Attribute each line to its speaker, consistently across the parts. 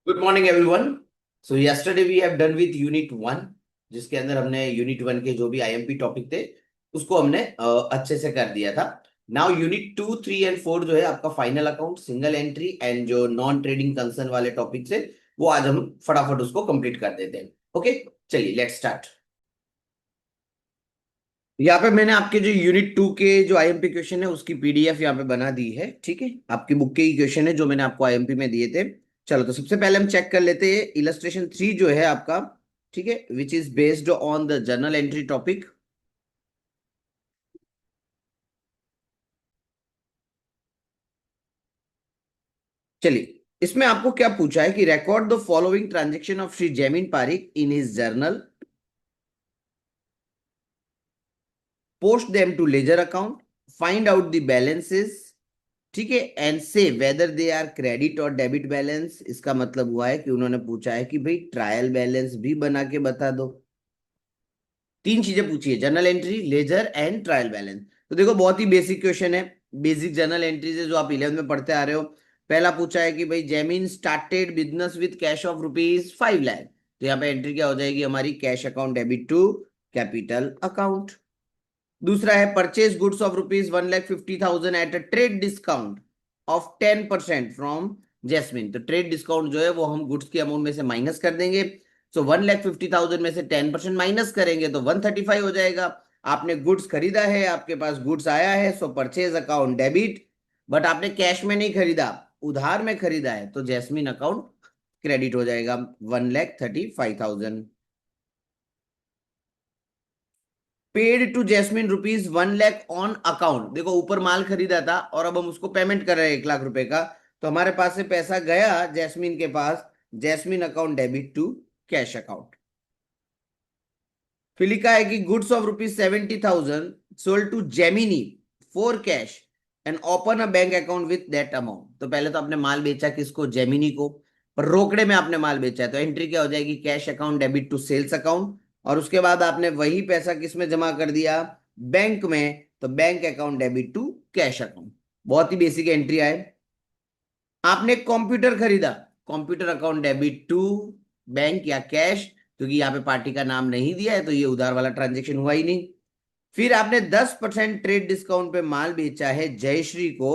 Speaker 1: Good morning everyone. So yesterday we have done with unit one, जिसके अंदर हमने unit one के जो भी आईएमपी टॉपिक थे उसको हमने अच्छे से कर दिया था। Now unit two three and four जो है आपका final account, single entry and जो नॉन ट्रेडिंग कंसर्न वाले टॉपिक्स है वो आज हम फटाफट उसको कंप्लीट कर देते हैं। ओके, चलिए लेट्स स्टार्ट। यहाँ पे मैंने आपके जो यूनिट टू के जो आईएमपी क्वेश्चन है उसकी पीडीएफ यहाँ पे बना दी है। ठीक है, आपकी बुक के ही क्वेश्चन है जो मैंने आपको आईएमपी में दिए थे। चलो तो सबसे पहले हम चेक कर लेते हैं इलस्ट्रेशन थ्री जो है आपका। ठीक है, which is based on the journal entry topic. चलिए, इसमें आपको क्या पूछा है कि record the following transaction of Shri Jaimin Parikh in his journal, post them to ledger account, find out the balances. ठीक है, and say whether they are credit और डेबिट बैलेंस। इसका मतलब हुआ है कि उन्होंने पूछा है कि भाई ट्रायल बैलेंस भी बना के बता दो। तीन चीजें पूछी है, journal entry, ledger and trial balance. तो देखो बहुत ही बेसिक क्वेश्चन है, बेसिक जर्नल एंट्रीज है जो आप 11th में पढ़ते आ रहे हो। पहला पूछा है कि भाई Jaimin started business with cash of rupees 5 lakh. तो यहाँ पे एंट्री क्या हो जाएगी हमारी, cash account debit to capital account. दूसरा है purchase goods of rupees 1,50,000 at a trade discount of 10% from Jasmine. तो ट्रेड डिस्काउंट जो है वो हम गुड्स की अमाउंट में से माइनस कर देंगे। सो 1,50,000 में से 10% माइनस करेंगे तो 135 हो जाएगा। आपने गुड्स खरीदा है, आपके पास गुड्स आया है, सो परचेज अकाउंट डेबिट। बट आपने कैश में नहीं खरीदा, उधार में खरीदा है, तो जैस्मिन अकाउंट क्रेडिट हो जाएगा 1,35,000। Paid to Jasmine rupees 1 lakh on account. देखो ऊपर माल खरीदा था और अब हम उसको पेमेंट कर रहे हैं 1 लाख रुपए का। तो हमारे पास से पैसा गया जैस्मिन के पास, Jasmine account debit to cash account. फिर लिखा है कि goods of rupees 70,000 sold to Gemini for cash and open a bank account with that amount. तो पहले तो आपने माल बेचा किसको, जेमिनी को, पर रोकड़े में आपने माल बेचा है, तो एंट्री क्या हो जाएगी, cash account debit to sales account. और उसके बाद आपने वही पैसा किस में जमा कर दिया, बैंक में, तो bank account debit to cash account. बहुत ही बेसिक एंट्री आए। आपने कंप्यूटर खरीदा, computer account debit to bank या कैश, क्योंकि यहाँ पे पार्टी का नाम नहीं दिया है तो ये उधार वाला ट्रांजेक्शन हुआ ही नहीं। फिर आपने 10% ट्रेड डिस्काउंट पे माल बेचा है जयश्री को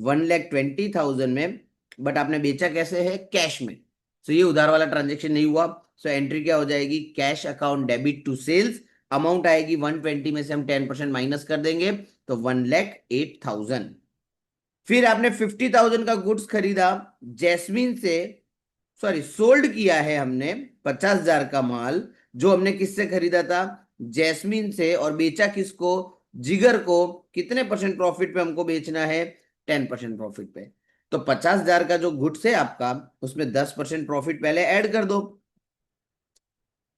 Speaker 1: 1,20,000 में, बट आपने बेचा कैसे है, कैश में। सो ये उधार वाला ट्रांजेक्शन नहीं हुआ। सो एंट्री क्या हो जाएगी, cash account debit to sales. Amount आएगी 120 में से हम 10% माइनस कर देंगे तो 1,08,000। फिर आपने 50,000 का गुड्स खरीदा जैस्मिन से, सॉरी सोल्ड किया है हमने 50,000 का माल, जो हमने किससे खरीदा था, जैस्मिन से, और बेचा किसको, जिगर को। कितने परसेंट प्रॉफिट पे हमको बेचना है, 10% प्रॉफिट पे। तो 50,000 का जो गुड्स है आपका, उसमें 10% प्रॉफिट पहले ऐड कर दो।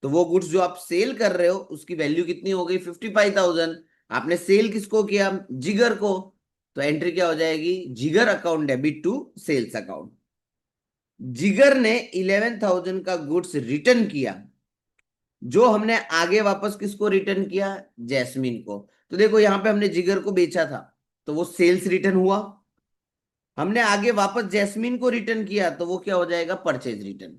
Speaker 1: तो वो गुड्स जो आप सेल कर रहे हो उसकी वैल्यू कितनी हो गई, 55,000। आपने सेल किसको किया, जिगर को। तो एंट्री क्या हो जाएगी, Jigar account debit to sales account. Jigar ने 11,000 का गुड्स रिटर्न किया, जो हमने आगे वापस किसको रिटर्न किया, जैस्मिन को। तो देखो यहां पे हमने जिगर को बेचा था तो वो सेल्स रिटर्न हुआ, हमने आगे वापस जैस्मिन को रिटर्न किया तो वो क्या हो जाएगा, परचेज रिटर्न।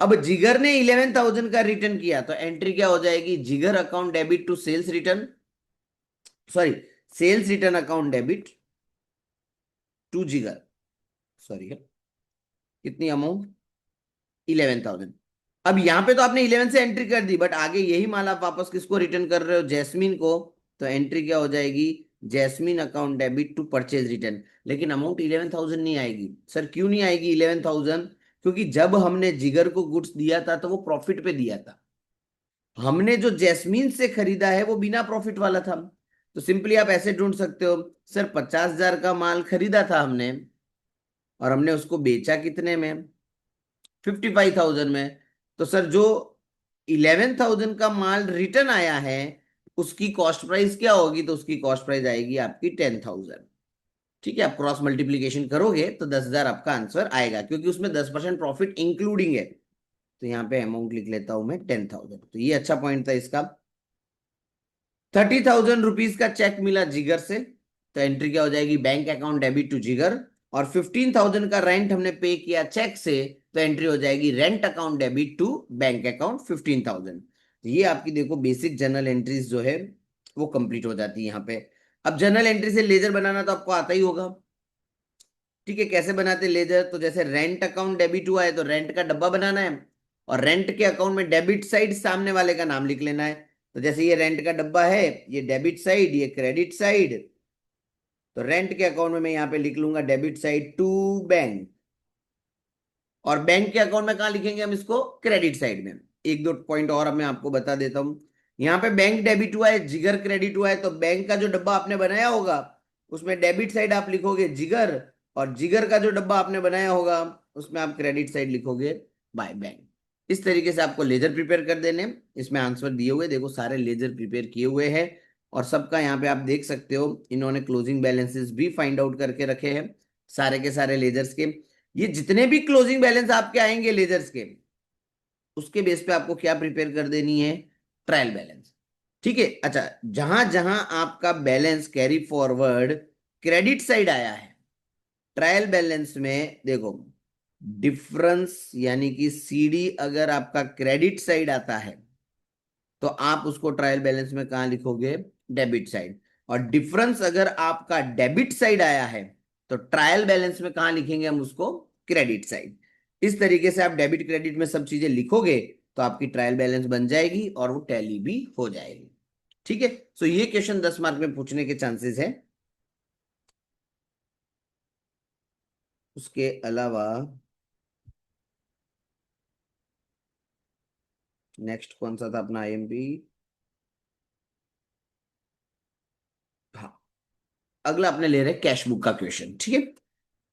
Speaker 1: अब जिगर ने 11,000 का रिटर्न किया तो एंट्री क्या हो जाएगी, Jigar account debit to sales return, sorry sales return account debit to Jigar, sorry कितनी अमाउंट, 11,000। अब यहां पे तो आपने 11 से एंट्री कर दी, बट आगे यही माल आप वापस किसको रिटर्न कर रहे हो, जैस्मिन को। तो एंट्री क्या हो जाएगी, Jasmine account debit to purchase return. लेकिन अमाउंट 11,000 नहीं आएगी। सर क्यों नहीं आएगी 11,000, क्योंकि जब हमने जिगर को गुड्स दिया था तो वो प्रॉफिट पे दिया था। हमने जो जैस्मिन से खरीदा है वो बिना प्रॉफिट वाला था। तो सिंपली आप ऐसे ढूंढ सकते हो, सर 50,000 का माल खरीदा था हमने और हमने उसको बेचा कितने में, 55,000 में। तो सर जो 11,000 का माल रिटर्न आया है उसकी कॉस्ट प्राइस क्या होगी, तो उसकी कॉस्ट प्राइस आएगी आपकी 10,000। ठीक है, आप क्रॉस मल्टीप्लीकेशन करोगे तो 10,000 आपका आंसर आएगा, क्योंकि उसमें 10% प्रॉफिट इंक्लूडिंग है। तो यहाँ पे अमाउंट लिख लेता हूं मैं 10,000। तो ये अच्छा पॉइंट था इसका। 30,000 रुपीज का चेक मिला जिगर से, तो एंट्री क्या हो जाएगी, बैंक अकाउंट डेबिट टू जिगर। और 15,000 का रेंट हमने पे किया चेक से, तो एंट्री हो जाएगी rent account debit to bank account 15,000। ये आपकी देखो बेसिक जर्नल एंट्रीज जो है वो कंप्लीट हो जाती है यहाँ पे। अब जर्नल एंट्री से लेजर बनाना तो आपको आता ही होगा। ठीक है, कैसे बनाते लेजर? तो जैसे रेंट अकाउंट डेबिट हुआ है तो रेंट का डब्बा बनाना है, और रेंट के अकाउंट में डेबिट साइड सामने वाले का नाम लिख लेना है। तो जैसे ये रेंट का डब्बा है, ये डेबिट साइड, ये क्रेडिट साइड। तो रेंट के अकाउंट में मैं यहाँ पे लिख लूंगा डेबिट साइड टू बैंक, और बैंक के अकाउंट में कहाँ लिखेंगे हम इसको? क्रेडिट साइड में। एक दो पॉइंट और अब मैं आपको बता देता हूं। यहाँ पे बैंक डेबिट हुआ है, जिगर क्रेडिट हुआ है, तो बैंक का जो डब्बा आपने बनाया होगा उसमें डेबिट साइड आप लिखोगे जिगर, और जिगर का जो डब्बा आपने बनाया होगा उसमें आप क्रेडिट साइड लिखोगे बाय बैंक। इस तरीके से आपको लेजर प्रिपेयर कर देने। इसमें आंसर दिए हुए देखो, सारे लेजर प्रिपेयर किए हुए हैं, और सबका यहाँ पे आप देख सकते हो इन्होंने क्लोजिंग बैलेंसेस भी फाइंड आउट करके रखे हैं सारे के सारे लेजर्स के। ये जितने भी क्लोजिंग बैलेंस आपके आएंगे लेजर्स के, उसके बेस पे आपको क्या प्रिपेयर कर देनी है? Trial balance. ठीक है, अच्छा, जहां जहां आपका balance carry forward credit side आया है, ट्रायल बैलेंस में देखो डिफरेंस यानी कि सीडी अगर आपका क्रेडिट साइड आता है तो आप उसको ट्रायल बैलेंस में कहां लिखोगे? Debit side. और डिफरेंस अगर आपका डेबिट साइड आया है तो ट्रायल बैलेंस में कहां लिखेंगे हम उसको? Credit side. इस तरीके से आप डेबिट क्रेडिट में सब चीजें लिखोगे तो आपकी ट्रायल बैलेंस बन जाएगी और वो टैली भी हो जाएगी। ठीक है, सो ये क्वेश्चन 10 मार्क में पूछने के चांसेस है। उसके अलावा नेक्स्ट कौन सा था अपना आईएमपी? हाँ, अगला अपने ले रहे कैश बुक का क्वेश्चन। ठीक है,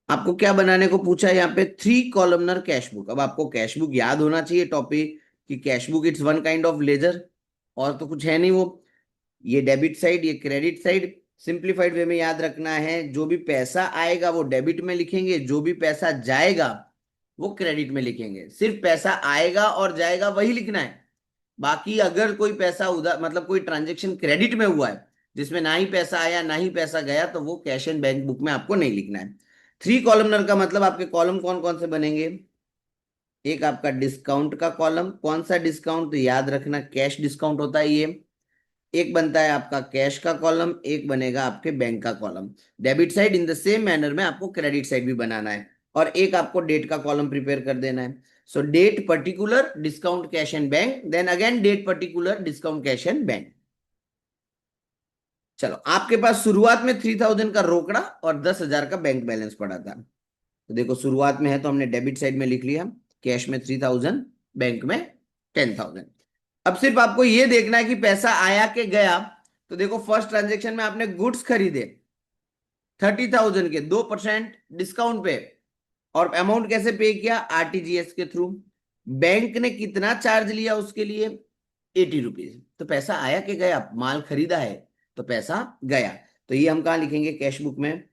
Speaker 1: आपको क्या बनाने को पूछा है यहाँ पे? 3 कॉलमनर कैश बुक। अब आपको कैश बुक याद होना चाहिए टॉपिक, कि cash book it's one kind of ledger, और तो कुछ है नहीं वो। ये डेबिट साइड, ये क्रेडिट साइड। सिंप्लीफाइड वे में याद रखना है, जो भी पैसा आएगा वो डेबिट में लिखेंगे, जो भी पैसा जाएगा वो क्रेडिट में लिखेंगे। सिर्फ पैसा आएगा और जाएगा वही लिखना है। बाकी अगर कोई पैसा उधर मतलब कोई ट्रांजेक्शन क्रेडिट में हुआ है जिसमें ना ही पैसा आया ना ही पैसा गया, तो वो कैश एंड बैंक बुक में आपको नहीं लिखना है। 3 कॉलमनर का मतलब आपके कॉलम कौन कौन से बनेंगे? एक आपका डिस्काउंट का कॉलम। कौन सा डिस्काउंट? तो याद रखना कैश डिस्काउंट होता है ये। एक बनता है आपका कैश का कॉलम, एक बनेगा आपके बैंक का column. Debit side in the same manner में आपको क्रेडिट साइड भी बनाना है, और एक आपको डेट का कॉलम प्रिपेयर कर देना है। So date particular discount cash and bank, then again date particular discount cash and bank. चलो, आपके पास शुरुआत में 3,000 का रोकड़ा और 10,000 का बैंक बैलेंस पड़ा था। तो देखो शुरुआत में है तो हमने डेबिट साइड में लिख लिया, कैश में 3,000, बैंक में 10,000। अब सिर्फ आपको ये देखना है कि पैसा आया के गया। तो देखो फर्स्ट ट्रांजेक्शन में आपने गुड्स खरीदे 30,000 के 2% डिस्काउंट पे, और अमाउंट कैसे पे किया? आरटीजीएस के थ्रू। बैंक ने कितना चार्ज लिया उसके लिए? 80 रुपीज। तो पैसा आया के गया? माल खरीदा है तो पैसा गया। तो ये हम कहाँ लिखेंगे कैश बुक में?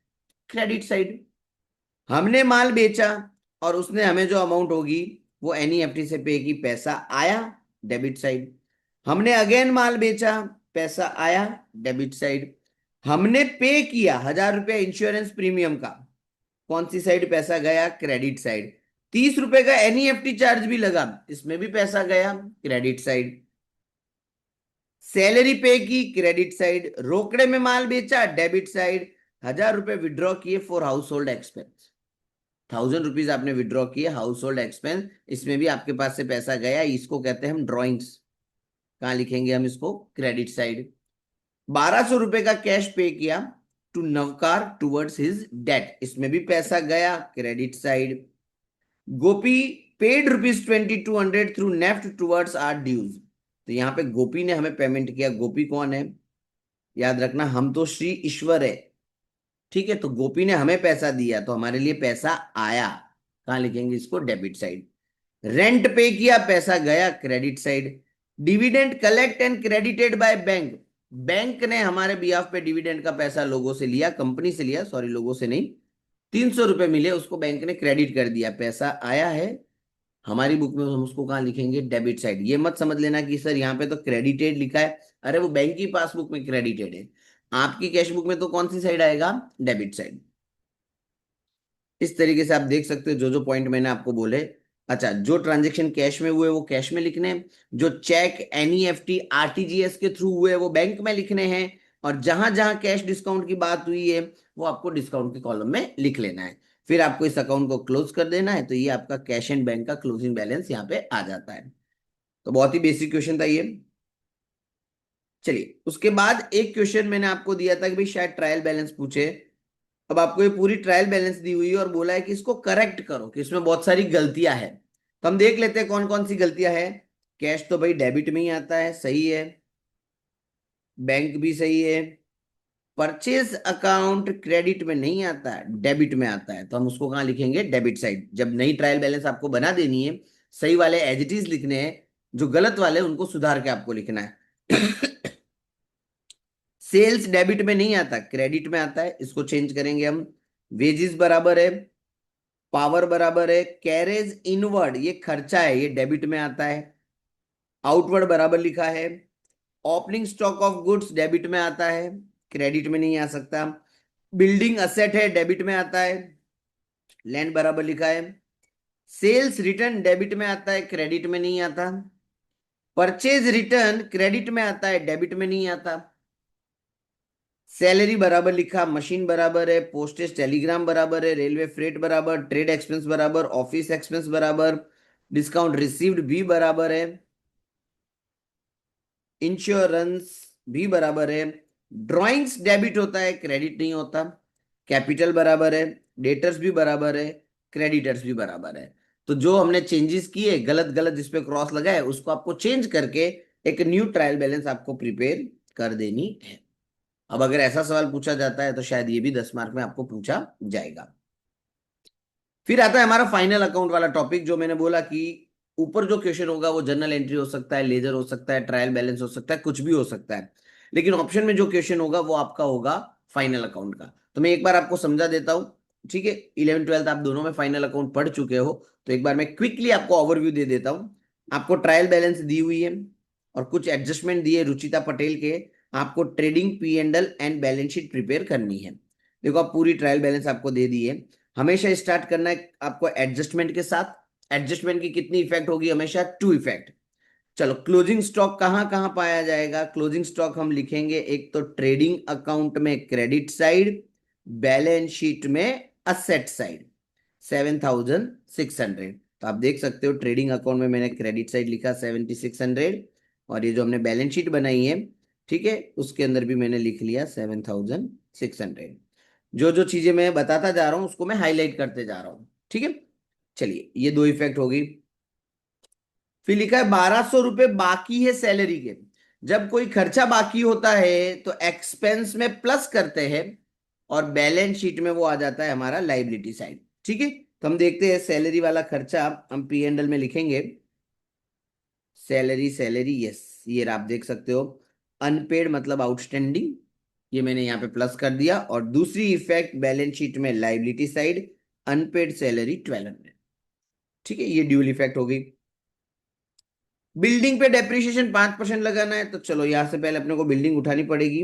Speaker 1: Credit side. हमने माल बेचा और उसने हमें जो अमाउंट होगी वो एनईएफटी से पे की, पैसा आया, डेबिट साइड। हमने अगेन माल बेचा, पैसा आया, डेबिट साइड। हमने पे किया 1,000 रुपया इंश्योरेंस प्रीमियम का, कौन सी साइड पैसा गया? Credit side. 30 रुपए का एनईएफटी चार्ज भी लगा, इसमें भी पैसा गया, क्रेडिट साइड। सैलरी पे की, क्रेडिट साइड। रोकड़े में माल बेचा, डेबिट साइड। 1,000 रुपए विड्रॉ किए for house hold expense, 1,000 rupees आपने विड्रॉ किए हाउस होल्ड एक्सपेंस, इसमें भी आपके पास से पैसा गया, इसको कहते हैं हम ड्रॉइंग्स। कहाँ लिखेंगे हम इसको? Credit side. 1,200 रुपए का कैश पे किया to Navkar towards his debt, इसमें भी पैसा गया, credit side. Gopi paid ₹2,200 through NEFT towards our dues. तो यहाँ पे गोपी ने हमें पेमेंट किया। गोपी कौन है? याद रखना, हम तो श्री ईश्वर है। ठीक है, तो गोपी ने हमें पैसा दिया तो हमारे लिए पैसा आया, कहां लिखेंगे इसको? Debit side. रेंट पे किया, पैसा गया, credit side. Dividend collect and credited by bank, bank ने हमारे बिहाफ पे डिविडेंड का पैसा लोगों से लिया, कंपनी से लिया, सॉरी लोगों से नहीं। 300 रुपए मिले, उसको बैंक ने क्रेडिट कर दिया, पैसा आया है हमारी बुक में, हम उसको कहाँ लिखेंगे? Debit side. ये मत समझ लेना कि सर यहाँ पे तो क्रेडिटेड लिखा है, अरे वो बैंक की पासबुक में क्रेडिटेड है, आपकी कैश बुक में तो कौन सी साइड आएगा? Debit side. इस तरीके से आप देख सकते हो जो जो पॉइंट मैंने आपको बोले। अच्छा, जो ट्रांजेक्शन कैश में हुए वो कैश में लिखने हैं, जो चेक एनईएफटी आरटीजीएस के थ्रू हुए वो बैंक में लिखने हैं, और जहां जहां कैश डिस्काउंट की बात हुई है वो आपको डिस्काउंट के कॉलम में लिख लेना है। फिर आपको इस अकाउंट को क्लोज कर देना है, तो ये आपका कैश एंड बैंक का क्लोजिंग बैलेंस यहाँ पे आ जाता है। तो बहुत ही बेसिक क्वेश्चन था ये। चलिए, उसके बाद एक क्वेश्चन मैंने आपको दिया था कि भाई शायद ट्रायल बैलेंस पूछे। अब आपको ये पूरी ट्रायल बैलेंस दी हुई है और बोला है कि इसको करेक्ट करो, कि इसमें बहुत सारी गलतियां हैं। तो हम देख लेते हैं कौन कौन सी गलतियां हैं। कैश तो भाई डेबिट में ही आता है, सही है। बैंक भी सही है। परचेज अकाउंट क्रेडिट में नहीं आता है, डेबिट में आता है, तो हम उसको कहाँ लिखेंगे, डेबिट साइड। जब नई ट्रायल बैलेंस आपको बना देनी है, सही वाले एज इट इज लिखने हैं, जो गलत वाले उनको सुधार के आपको लिखना है। सेल्स डेबिट में नहीं आता, क्रेडिट में आता है, इसको चेंज करेंगे हम। वेजिस बराबर है, पावर बराबर है, कैरेज इनवर्ड ये खर्चा है, ये डेबिट में आता है। आउटवर्ड बराबर लिखा है। Opening stock of goods debit में आता है, क्रेडिट में नहीं आ सकता। बिल्डिंग असेट है, डेबिट में आता है, लैंड बराबर लिखा है। सेल्स रिटर्न डेबिट में आता है, क्रेडिट में नहीं आता। परचेज रिटर्न क्रेडिट में आता है, डेबिट में नहीं आता। सैलरी बराबर लिखा, मशीन बराबर है, पोस्टेज टेलीग्राम बराबर है, रेलवे फ्रेट बराबर, ट्रेड एक्सपेंस बराबर, ऑफिस एक्सपेंस बराबर, डिस्काउंट रिसीव्ड भी बराबर है, इंश्योरेंस भी बराबर है। ड्राइंग्स डेबिट होता है, क्रेडिट नहीं होता। कैपिटल बराबर है, डेटर्स भी बराबर है, क्रेडिटर्स भी बराबर है। तो जो हमने चेंजेस किए, गलत गलत जिसपे क्रॉस लगा है, उसको आपको चेंज करके एक न्यू ट्रायल बैलेंस आपको प्रिपेयर कर देनी है। अब अगर ऐसा सवाल पूछा जाता है तो शायद ये भी 10 मार्क में आपको पूछा जाएगा। फिर आता है हमारा फाइनल अकाउंट वाला टॉपिक, जो मैंने बोला कि ऊपर जो क्वेश्चन होगा वो जनरल एंट्री हो सकता है, लेजर हो सकता है, ट्रायल बैलेंस हो सकता है, कुछ भी हो सकता है। लेकिन ऑप्शन में जो क्वेश्चन होगा वो आपका होगा फाइनल अकाउंट का। तो मैं एक बार आपको समझा देता हूं, ठीक है। 11th 12th आप दोनों में फाइनल अकाउंट पढ़ चुके हो, तो एक बार मैं क्विकली आपको ओवरव्यू दे देता हूं। आपको ट्रायल बैलेंस दी हुई है और कुछ एडजस्टमेंट दिए रुचिता पटेल के। आपको trading P&L and balance sheet prepare करनी है। देखो, आप पूरी ट्रायल बैलेंस आपको दे दी है। हमेशा स्टार्ट करना है आपको एडजस्टमेंट के साथ। एडजस्टमेंट की कितनी इफेक्ट होगी, हमेशा 2 इफेक्ट। चलो, क्लोजिंग स्टॉक कहां कहां पाया जाएगा। क्लोजिंग स्टॉक हम लिखेंगे एक तो ट्रेडिंग अकाउंट में क्रेडिट साइड, बैलेंस शीट में असेट साइड, 7,600। तो आप देख सकते हो ट्रेडिंग अकाउंट में मैंने क्रेडिट साइड लिखा 7,600, और ये जो हमने बैलेंस शीट बनाई है, ठीक है, उसके अंदर भी मैंने लिख लिया 7,600। जो जो चीजें मैं बताता जा रहा हूं उसको मैं हाईलाइट करते जा रहा हूं, ठीक है। चलिए, ये 2 इफेक्ट होगी। फिर लिखा है 1,200 रुपए बाकी है सैलरी के। जब कोई खर्चा बाकी होता है तो एक्सपेंस में प्लस करते हैं, और बैलेंस शीट में वो आ जाता है हमारा लाइबिलिटी साइड, ठीक है। तो हम देखते हैं सैलरी वाला खर्चा हम P&L में लिखेंगे। सैलरी सैलरी, यस, ये आप देख सकते हो। अनपेड मतलब आउटस्टैंडिंग, ये मैंने यहाँ पे प्लस कर दिया। और दूसरी इफेक्ट बैलेंस शीट में लाइबिलिटी साइड, अनपेड सैलरी 1,200, ठीक है, ये ड्यूल इफेक्ट होगी। बिल्डिंग पे डेप्रिसिएशन 5% लगाना है, तो चलो यहां से पहले अपने को बिल्डिंग उठानी पड़ेगी।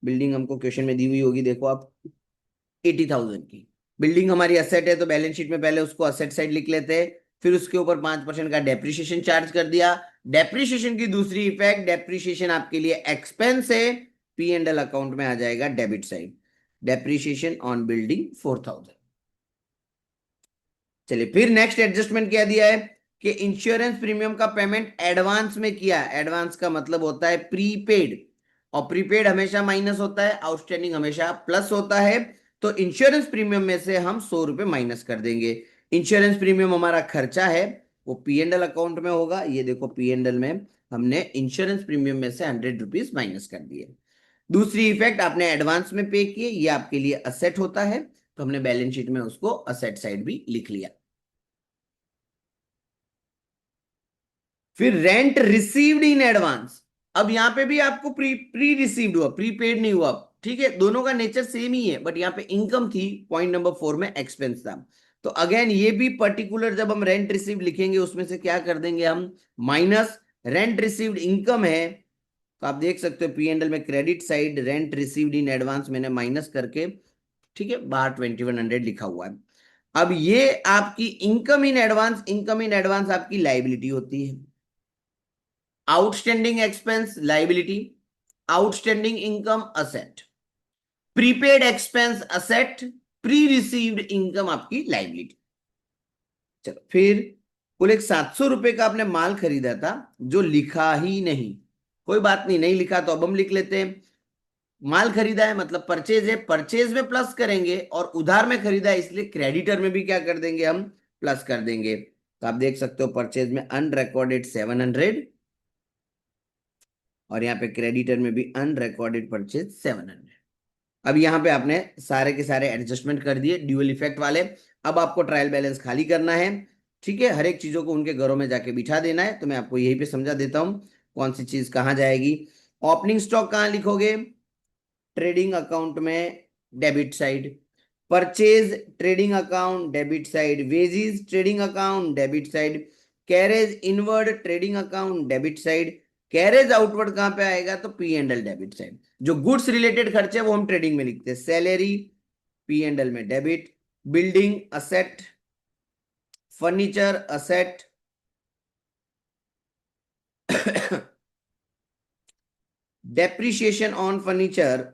Speaker 1: बिल्डिंग हमको क्वेश्चन में दी हुई होगी, देखो आप, 80,000 की। बिल्डिंग हमारी असेट है, तो बैलेंस शीट में पहले उसको असेट साइड लिख लेते हैं। फिर उसके ऊपर 5% का डेप्रिसिएशन चार्ज कर दिया। डेप्रिसिएशन की दूसरी इफेक्ट, डेप्रिसिएशन आपके लिए एक्सपेंस है, P&L अकाउंट में आ जाएगा debit side. Depreciation on building 4,000। चलिए, फिर नेक्स्ट एडजस्टमेंट क्या दिया है कि इंश्योरेंस प्रीमियम का पेमेंट एडवांस में किया है। एडवांस का मतलब होता है प्रीपेड, और प्रीपेड हमेशा माइनस होता है, आउटस्टैंडिंग हमेशा प्लस होता है। तो इंश्योरेंस प्रीमियम में से हम 100 रुपए माइनस कर देंगे। इंश्योरेंस प्रीमियम हमारा खर्चा है, वो P&L अकाउंट में होगा। ये देखो, P&L में हमने इंश्योरेंस प्रीमियम में से 100 रुपीज माइनस कर दिए। दूसरी इफेक्ट, आपने एडवांस में पे किए, ये आपके लिए असेट होता है, तो हमने बैलेंस शीट में उसको असेट साइड भी लिख लिया। फिर रेंट रिसीव्ड इन एडवांस। अब यहां पे भी आपको प्री प्री रिसीव्ड हुआ, प्रीपेड नहीं हुआ, ठीक है। दोनों का नेचर सेम ही है, बट यहाँ पे इनकम थी, पॉइंट नंबर 4 में एक्सपेंस था। तो अगेन ये भी पर्टिकुलर, जब हम रेंट रिसीव्ड लिखेंगे उसमें से क्या कर देंगे हम, माइनस। रेंट रिसीव्ड इनकम है, तो आप देख सकते हो P&L में credit side rent received in advance मैंने माइनस करके, ठीक है, बाहर 2,100 लिखा हुआ है। अब ये आपकी income in advance, income in advance आपकी लाइबिलिटी होती है। Outstanding expense liability, outstanding income asset, prepaid expense asset, pre received income आपकी लाइबिलिटी। चलो फिर कुल एक 700 रुपए का आपने माल खरीदा था जो लिखा ही नहीं। कोई बात नहीं, नहीं लिखा तो अब हम लिख लेते हैं। माल खरीदा है मतलब परचेज है, परचेज में प्लस करेंगे, और उधार में खरीदा है इसलिए क्रेडिटर में भी क्या कर देंगे हम, प्लस कर देंगे। तो आप देख सकते हो परचेज में अनरिकॉर्डेड 700, और यहाँ पे क्रेडिटर में भी अनरिकॉर्डेड परचेज 700। अब यहाँ पे आपने सारे के सारे एडजस्टमेंट कर दिए ड्यूअल इफेक्ट वाले। अब आपको ट्रायल बैलेंस खाली करना है। ठीक है, हर एक चीजों को उनके घरों में जाके बिठा देना है। तो मैं आपको यहीं पे समझा देता हूं कौन सी चीज कहाँ जाएगी। ओपनिंग स्टॉक कहाँ लिखोगे, ट्रेडिंग अकाउंट में debit side, purchase trading account debit side, veggies trading account debit side, carriage inward trading account debit side, carriage outward कहां पे आएगा, तो P and L debit side. जो गुड्स रिलेटेड खर्चे वो हम ट्रेडिंग में लिखते हैं, सैलरी पी एंड एल में debit, building asset, furniture asset, depreciation on furniture.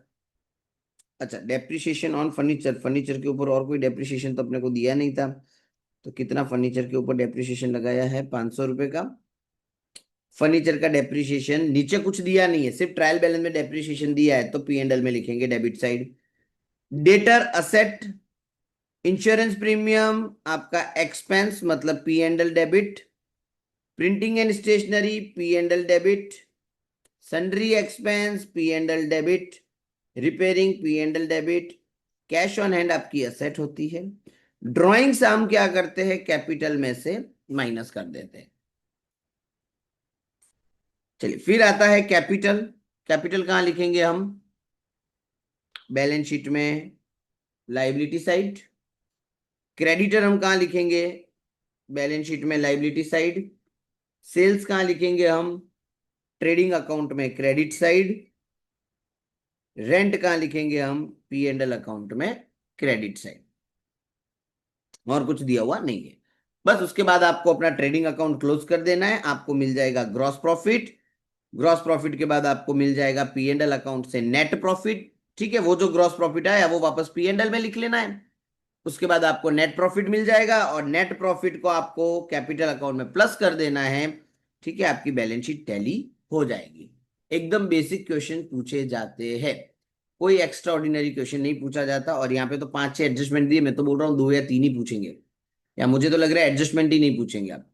Speaker 1: अच्छा, डेप्रिसिएशन ऑन फर्नीचर, फर्नीचर के ऊपर और कोई डेप्रिसिएशन तो अपने को दिया नहीं था, तो कितना फर्नीचर के ऊपर डेप्रिसिएशन लगाया है, 500 रुपए का फर्नीचर का डेप्रिसिएशन। नीचे कुछ दिया नहीं है, सिर्फ ट्रायल बैलेंस में डेप्रिसिएशन दिया है, तो पी एंड एल में लिखेंगे debit side. Debtor asset, insurance premium आपका एक्सपेंस मतलब P and L debit, printing and stationery P and L debit, sundry expense P and L debit, repairing P and L debit, cash on hand आपकी asset होती है। Drawings हम क्या करते हैं, capital में से माइनस कर देते हैं। चलिए फिर आता है कैपिटल। कैपिटल कहां लिखेंगे हम, बैलेंस शीट में लाइबिलिटी साइड। क्रेडिटर हम कहां लिखेंगे, बैलेंस शीट में लाइबिलिटी साइड। सेल्स कहां लिखेंगे हम, ट्रेडिंग अकाउंट में क्रेडिट साइड। रेंट कहां लिखेंगे हम, पी एंड एल अकाउंट में क्रेडिट साइड। और कुछ दिया हुआ नहीं है। बस उसके बाद आपको अपना ट्रेडिंग अकाउंट क्लोज कर देना है, आपको मिल जाएगा ग्रॉस प्रॉफिट। ग्रॉस प्रॉफिट के बाद आपको मिल जाएगा पी एंड एल अकाउंट से नेट प्रॉफिट। ठीक है, वो जो ग्रॉस प्रॉफिट आया वो वापस पी एंड एल में लिख लेना है। उसके बाद आपको नेट प्रॉफिट मिल जाएगा, और नेट प्रॉफिट को आपको कैपिटल अकाउंट में प्लस कर देना है। ठीक है, आपकी बैलेंस शीट टैली हो जाएगी। एकदम बेसिक क्वेश्चन पूछे जाते हैं, कोई एक्स्ट्रा ऑर्डिनरी क्वेश्चन नहीं पूछा जाता। और यहाँ पे तो 5-6 एडजस्टमेंट दिए, मैं तो बोल रहा हूँ 2 या 3 ही पूछेंगे, या मुझे तो लग रहा है एडजस्टमेंट ही नहीं पूछेंगे आप।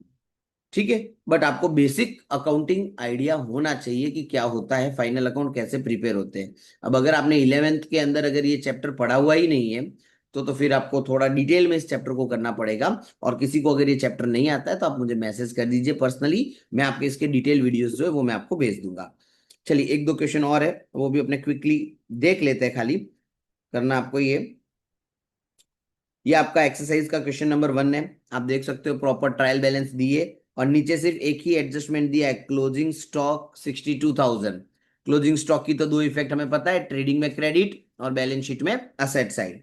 Speaker 1: ठीक है, बट आपको बेसिक अकाउंटिंग आइडिया होना चाहिए कि क्या होता है, फाइनल अकाउंट कैसे प्रिपेयर होते हैं। अब अगर आपने 11th के अंदर अगर ये चैप्टर पढ़ा हुआ ही नहीं है, तो फिर आपको थोड़ा डिटेल में इस चैप्टर को करना पड़ेगा। और किसी को अगर ये चैप्टर नहीं आता है तो आप मुझे मैसेज कर दीजिए पर्सनली, मैं आपके इसके डिटेल वीडियोस जो है वो मैं आपको भेज दूंगा। चलिए 1-2 क्वेश्चन और है, वो भी अपने क्विकली देख लेते हैं। खाली करना आपको ये आपका एक्सरसाइज का क्वेश्चन नंबर 1 है। आप देख सकते हो प्रॉपर ट्रायल बैलेंस दिए, और नीचे सिर्फ एक ही एडजस्टमेंट दिया है, क्लोजिंग स्टॉक 62,000। क्लोजिंग स्टॉक की तो 2 इफेक्ट हमें पता है, ट्रेडिंग में क्रेडिट और बैलेंस शीट में असेट साइड।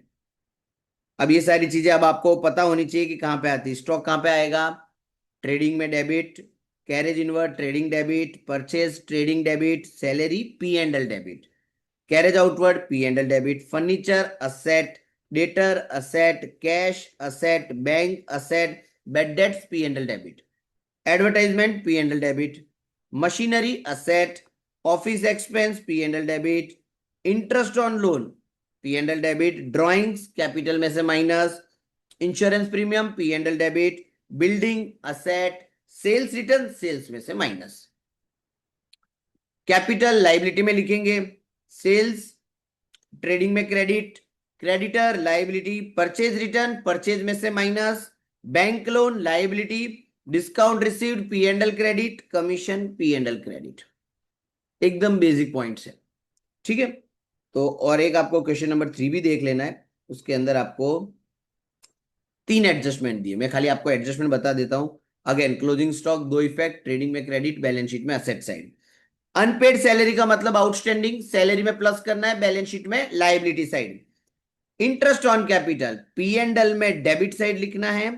Speaker 1: अब ये सारी चीजें अब आपको पता होनी चाहिए कि कहां पे आती है। स्टॉक कहां पे आएगा, ट्रेडिंग में debit, carriage inward trading debit, purchase trading debit, salary P and L debit, carriage outward P and L debit, furniture asset, debtor asset, cash asset, bank asset, bad debts P and L debit, advertisement P and L debit, machinery asset, office expense P and L debit, interest on loan P and L debit, drawings capital में से minus, insurance premium P and L debit, building asset, sales return sales में से minus. Capital liability में लिखेंगे sales, trading में credit, creditor liability, purchase return purchase में से minus, bank loan liability, discount received P and L credit, commission P and L credit. एकदम basic points है। ठीक है, तो और एक आपको क्वेश्चन नंबर 3 भी देख लेना है, उसके अंदर आपको 3 एडजस्टमेंट दिए। मैं खाली आपको एडजस्टमेंट बता देता हूं। Again closing stock 2 effect, trading में क्रेडिट, बैलेंस शीट में असेट साइड। अनपेड सैलरी का मतलब आउटस्टैंडिंग, सैलरी में प्लस करना है, बैलेंस शीट में liability side. Interest on capital P and L में डेबिट साइड लिखना है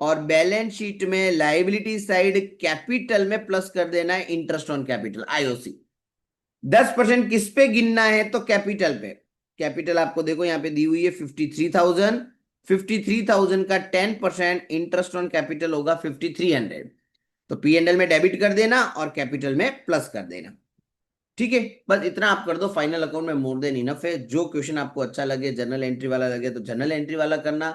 Speaker 1: और बैलेंस शीट में लायबिलिटी साइड कैपिटल में प्लस कर देना है इंटरेस्ट ऑन कैपिटल आईओसी। 10% किस पे गिनना है तो कैपिटल पे। कैपिटल आपको देखो यहाँ पे दी हुई है 53,000। 53,000 का 10% इंटरेस्ट ऑन कैपिटल होगा 5300। तो पी एंड एल में डेबिट कर देना और कैपिटल में प्लस कर देना। ठीक है, बस इतना आप कर दो, फाइनल अकाउंट में मोर देन इनफ है। जो क्वेश्चन आपको अच्छा लगे, जर्नल एंट्री वाला लगे तो जर्नल एंट्री वाला करना,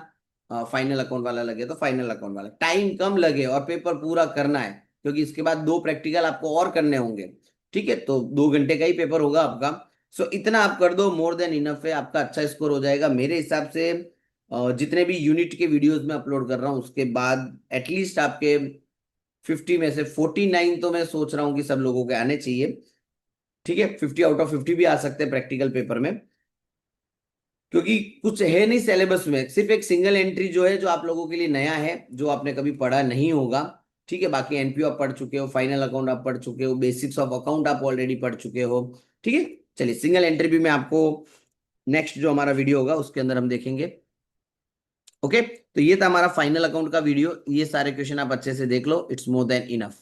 Speaker 1: फाइनल अकाउंट वाला लगे तो फाइनल अकाउंट वाला। टाइम कम लगे और पेपर पूरा करना है, क्योंकि इसके बाद 2 प्रैक्टिकल आपको और करने होंगे। ठीक है, तो 2 घंटे का ही पेपर होगा आपका। सो इतना आप कर दो, मोर देन इनफ है, आपका अच्छा स्कोर हो जाएगा मेरे हिसाब से। जितने भी यूनिट के वीडियोज में अपलोड कर रहा हूँ उसके बाद एटलीस्ट आपके 50 में से 49 तो मैं सोच रहा हूँ कि सब लोगों के आने चाहिए। ठीक है, 50 आउट ऑफ 50 भी आ सकते हैं प्रैक्टिकल पेपर में, क्योंकि कुछ है नहीं सिलेबस में, सिर्फ एक सिंगल एंट्री जो है, जो आप लोगों के लिए नया है, जो आपने कभी पढ़ा नहीं होगा। ठीक है, बाकी एनपीओ आप पढ़ चुके हो, फाइनल अकाउंट आप पढ़ चुके हो, बेसिक्स ऑफ अकाउंट आप ऑलरेडी पढ़ चुके हो। ठीक है, चलिए सिंगल एंट्री भी मैं आपको नेक्स्ट जो हमारा वीडियो होगा उसके अंदर हम देखेंगे। ओके, तो ये था हमारा फाइनल अकाउंट का वीडियो। ये सारे क्वेश्चन आप अच्छे से देख लो, इट्स मोर देन इनफ।